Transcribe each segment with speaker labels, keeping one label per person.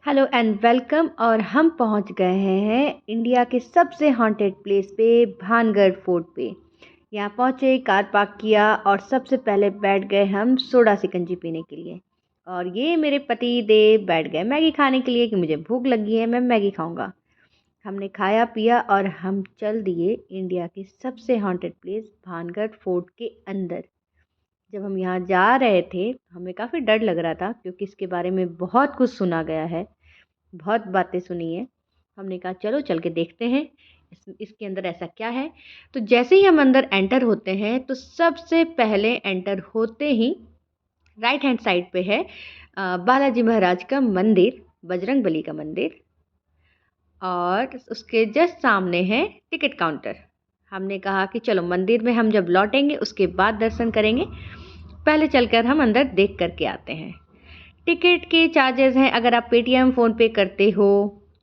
Speaker 1: Hello and welcome. और हम पहुंच गए हैं इंडिया के सबसे हॉन्टेड प्लेस पे, भानगढ़ फोर्ट पे। यहाँ पहुंचे, कार पार्क किया और सबसे पहले बैठ गए हम सोडा सिकंजी पीने के लिए। और ये मेरे पति देव बैठ गए मैगी खाने के लिए कि मुझे भूख लगी है, मैं मैगी खाऊंगा। हमने खाया पिया और हम चल दिए इंडिया के सबसे हॉन्टेड प्लेस भानगढ़ फोर्ट के अंदर। जब हम यहाँ जा रहे थे हमें काफ़ी डर लग रहा था क्योंकि इसके बारे में बहुत कुछ सुना गया है, बहुत बातें सुनी है। हमने कहा चलो चल के देखते हैं इसके अंदर ऐसा क्या है। तो जैसे ही हम अंदर एंटर होते हैं तो सबसे पहले एंटर होते ही राइट हैंड साइड पे है बालाजी महाराज का मंदिर, बजरंग बली का मंदिर। और उसके जस्ट सामने है टिकट काउंटर। हमने कहा कि चलो मंदिर में हम जब लौटेंगे उसके बाद दर्शन करेंगे, पहले चलकर हम अंदर देख करके आते हैं। टिकट के चार्जेस हैं, अगर आप पेटीएम फ़ोनपे करते हो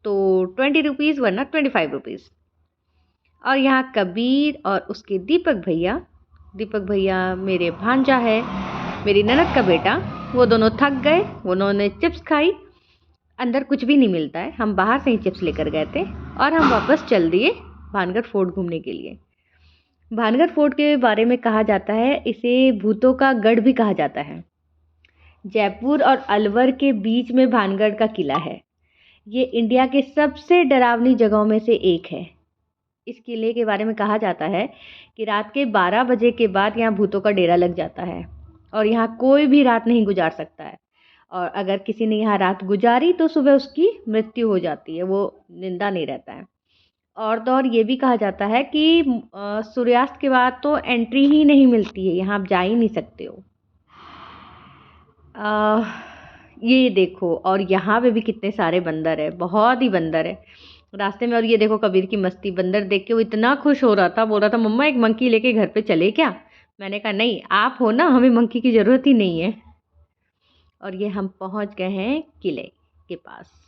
Speaker 1: तो 20 रुपीज़, वरना 25 रुपीज़। और यहाँ कबीर और उसके दीपक भैया मेरे भांजा है, मेरी ननद का बेटा, वो दोनों थक गए, उन्होंने चिप्स खाई। अंदर कुछ भी नहीं मिलता है, हम बाहर से ही चिप्स लेकर गए थे और हम वापस चल दिए भानगढ़ फोर्ट घूमने के लिए। भानगढ़ फोर्ट के बारे में कहा जाता है इसे भूतों का गढ़ भी कहा जाता है। जयपुर और अलवर के बीच में भानगढ़ का किला है। ये इंडिया के सबसे डरावनी जगहों में से एक है। इस किले के बारे में कहा जाता है कि रात के 12 बजे के बाद यहाँ भूतों का डेरा लग जाता है और यहाँ कोई भी रात नहीं गुजार सकता है। और अगर किसी ने यहाँ रात गुजारी तो सुबह उसकी मृत्यु हो जाती है, वो जिंदा नहीं रहता है। और तो और ये भी कहा जाता है कि सूर्यास्त के बाद तो एंट्री ही नहीं मिलती है, यहाँ आप जा ही नहीं सकते हो। ये देखो, और यहाँ पे भी कितने सारे बंदर है, बहुत ही बंदर है रास्ते में। और ये देखो कबीर की मस्ती, बंदर देख के वो इतना खुश हो रहा था, बोल रहा था मम्मा एक मंकी लेके घर पे चले क्या। मैंने कहा नहीं, आप हो ना, हमें मंकी की ज़रूरत ही नहीं है। और ये हम पहुँच गए हैं किले के पास।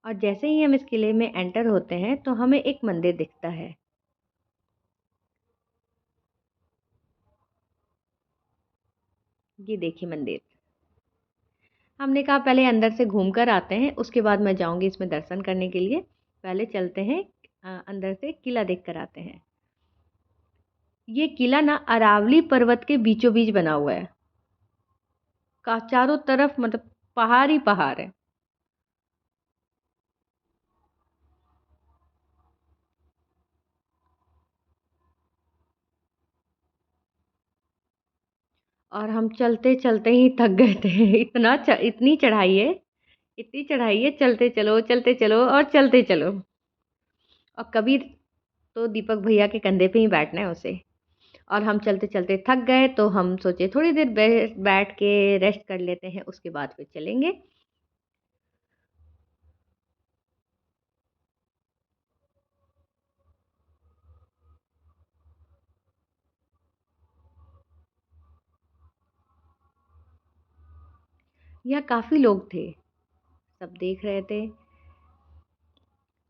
Speaker 1: और जैसे ही हम इस किले में एंटर होते हैं तो हमें एक मंदिर दिखता है। ये देखिए मंदिर। हमने कहा पहले अंदर से घूम कर आते हैं, उसके बाद मैं जाऊंगी इसमें दर्शन करने के लिए। पहले चलते हैं अंदर से किला देख कर आते हैं। ये किला ना अरावली पर्वत के बीचों बीच बना हुआ है। का चारों तरफ मतलब पहाड़ ही पहाड़ है। और हम चलते चलते ही थक गए थे इतनी चढ़ाई है, चलते चलो और चलते चलो। और कबीर तो दीपक भैया के कंधे पे ही बैठना है उसे। और हम चलते चलते थक गए तो हम सोचे थोड़ी देर बैठ के रेस्ट कर लेते हैं, उसके बाद फिर चलेंगे। यहाँ काफ़ी लोग थे, सब देख रहे थे।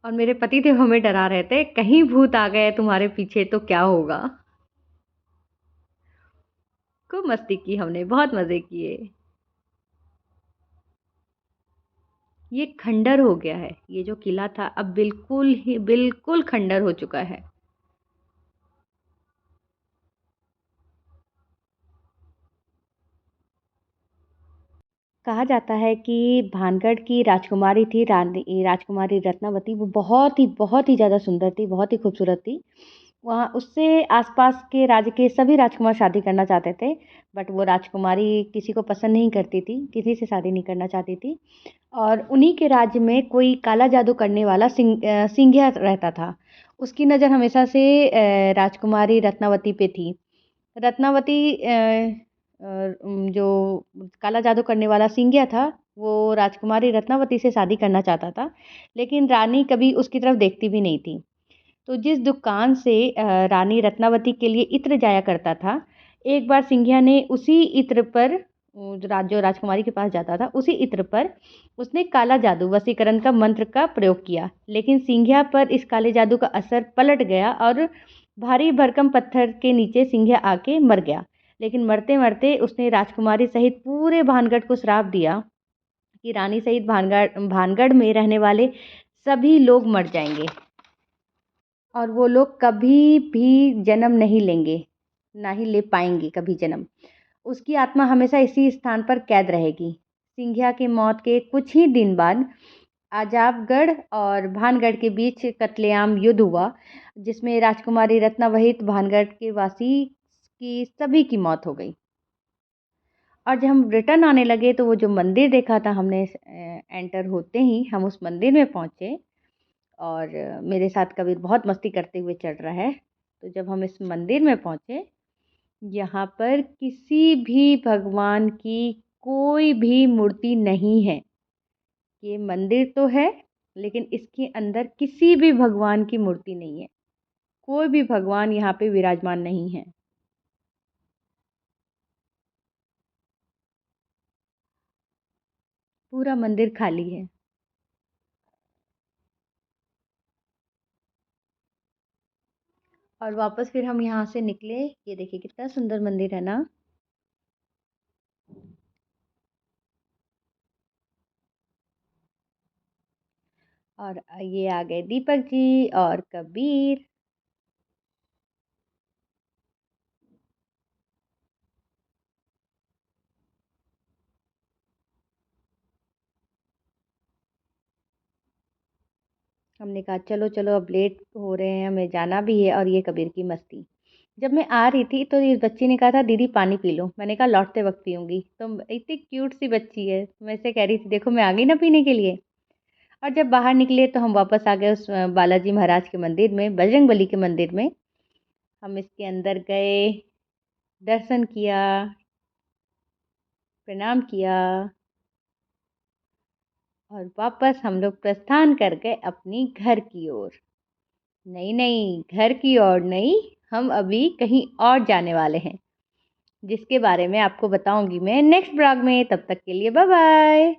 Speaker 1: और मेरे पति थे, हमें डरा रहे थे, कहीं भूत आ गए तुम्हारे पीछे तो क्या होगा। खूब मस्ती की हमने, बहुत मज़े किए। ये खंडर हो गया है, ये जो किला था अब बिल्कुल खंडर हो चुका है। कहा जाता है कि भानगढ़ की राजकुमारी थी, रानी राजकुमारी रत्नावती, वो बहुत ही ज़्यादा सुंदर थी, बहुत ही खूबसूरत थी। वहाँ उससे आसपास के राज्य के सभी राजकुमार शादी करना चाहते थे, बट वो राजकुमारी किसी को पसंद नहीं करती थी, किसी से शादी नहीं करना चाहती थी। और उन्हीं के राज्य में कोई काला जादू करने वाला सिंघिया रहता था। उसकी नज़र हमेशा से राजकुमारी रत्नावती पे थी। रत्नावती जो काला जादू करने वाला सिंघिया था, वो राजकुमारी रत्नावती से शादी करना चाहता था, लेकिन रानी कभी उसकी तरफ देखती भी नहीं थी। तो जिस दुकान से रानी रत्नावती के लिए इत्र जाया करता था, एक बार सिंघिया ने उसी इत्र पर जो राजकुमारी के पास जाता था, उसी इत्र पर उसने काला जादू वशीकरण का मंत्र का प्रयोग किया। लेकिन सिंघिया पर इस काले जादू का असर पलट गया और भारी भरकम पत्थर के नीचे सिंघिया आके मर गया। लेकिन मरते मरते उसने राजकुमारी सहित पूरे भानगढ़ को श्राप दिया कि रानी सहित भानगढ़ में रहने वाले सभी लोग मर जाएंगे और वो लोग कभी भी जन्म नहीं लेंगे, ना ही ले पाएंगे कभी जन्म। उसकी आत्मा हमेशा इसी स्थान पर कैद रहेगी। सिंघिया की मौत के कुछ ही दिन बाद आजाबगढ़ और भानगढ़ के बीच कत्लेआम युद्ध हुआ, जिसमें राजकुमारी रत्नावहित भानगढ़ के वासी की सभी की मौत हो गई। और जब हम रिटर्न आने लगे तो वो जो मंदिर देखा था हमने, एंटर होते ही हम उस मंदिर में पहुँचे और मेरे साथ कबीर बहुत मस्ती करते हुए चढ़ रहा है। तो जब हम इस मंदिर में पहुँचे, यहाँ पर किसी भी भगवान की कोई भी मूर्ति नहीं है। ये मंदिर तो है, लेकिन इसके अंदर किसी भी भगवान की मूर्ति नहीं है। कोई भी भगवान यहाँ पे विराजमान नहीं है। पूरा मंदिर खाली है। और वापस फिर हम यहाँ से निकले। ये देखिए कितना सुंदर मंदिर है ना। और ये आ गए दीपक जी और कबीर। हमने कहा चलो चलो अब लेट हो रहे हैं, हमें जाना भी है। और ये कबीर की मस्ती। जब मैं आ रही थी तो इस बच्ची ने कहा था दीदी पानी पी लो। मैंने कहा लौटते वक्त पीऊँगी। तो इतनी क्यूट सी बच्ची है, मैं इसे कह रही थी देखो मैं आ गई ना पीने के लिए। और जब बाहर निकले तो हम वापस आ गए उस बालाजी महाराज के मंदिर में, बजरंगबली के मंदिर में। हम इसके अंदर गए, दर्शन किया, प्रणाम किया और वापस हम लोग प्रस्थान कर गए अपनी घर की ओर। नहीं नहीं, घर की ओर नहीं, हम अभी कहीं और जाने वाले हैं, जिसके बारे में आपको बताऊंगी मैं नेक्स्ट ब्लॉग में। तब तक के लिए बाय बाय।